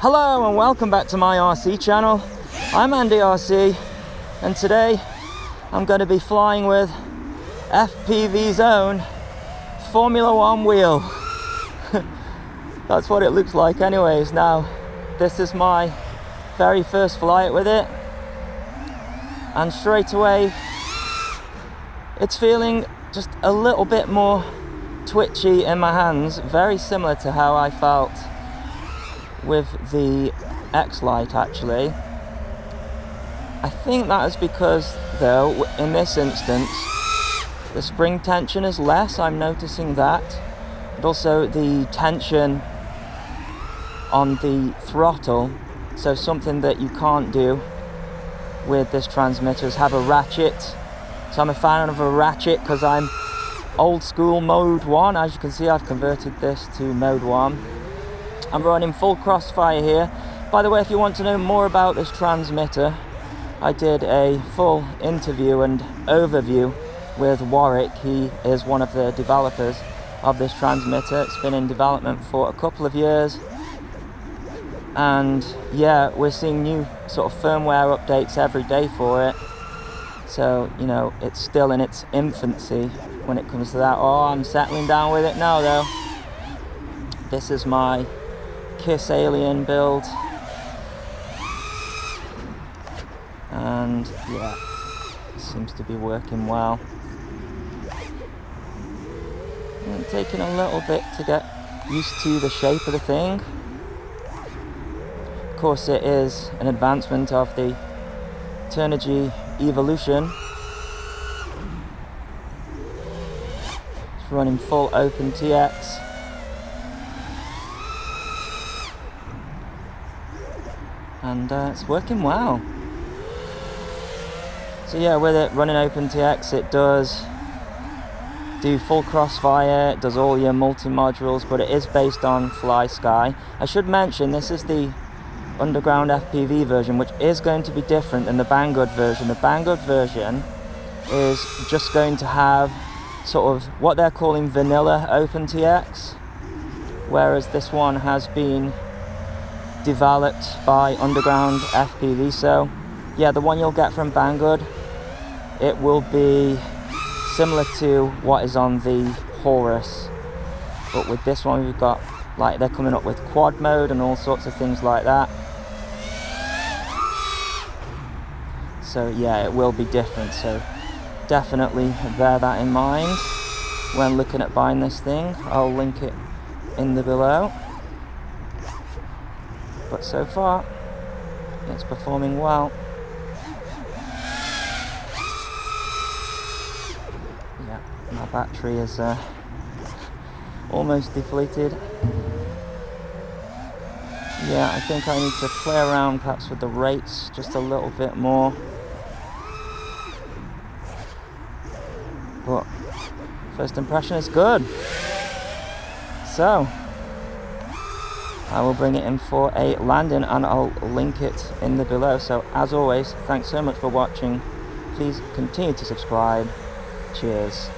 Hello and welcome back to my RC channel. I'm Andy RC and today I'm going to be flying with FPV's own Formula One wheel. That's what it looks like anyways. Now this is my very first flight with it and straight away it's feeling just a little bit more twitchy in my hands, very similar to how I felt with the X-Lite actually. I think that is because though in this instance the spring tension is less, I'm noticing that, and also the tension on the throttle, so something that you can't do with this transmitter is have a ratchet. So I'm a fan of a ratchet because I'm old school mode 1. As you can see, I've converted this to mode 1. I'm running full crossfire here. By the way, if you want to know more about this transmitter, I did a full interview and overview with Warwick. He is one of the developers of this transmitter. It's been in development for a couple of years. And yeah, we're seeing new sort of firmware updates every day for it. So, you know, it's still in its infancy when it comes to that. Oh, I'm settling down with it now though. This is my Kiss Alien build, and yeah, it seems to be working well. And taking a little bit to get used to the shape of the thing. Of course, it is an advancement of the Turnigy Evolution. It's running full OpenTX. And it's working well. So yeah, with it running OpenTX, it does do full crossfire, it does all your multi-modules, but it is based on FlySky. I should mention this is the underground FPV version, which is going to be different than the Banggoods version. The Banggoods version is just going to have sort of what they're calling Vanilla OpenTX, whereas this one has been developed by underground FPV. So yeah, the one you'll get from Banggoods, it will be similar to what is on the Horus, but with this one we've got, like, they're coming up with quad mode and all sorts of things like that. So yeah, it will be different, so definitely bear that in mind when looking at buying this thing. I'll link it in the below. But so far, it's performing well. Yeah, my battery is almost depleted. Yeah, I think I need to play around perhaps with the rates just a little bit more. But first impression is good. So I will bring it in for a landing and I'll link it in the below. So as always, thanks so much for watching. Please continue to subscribe. Cheers.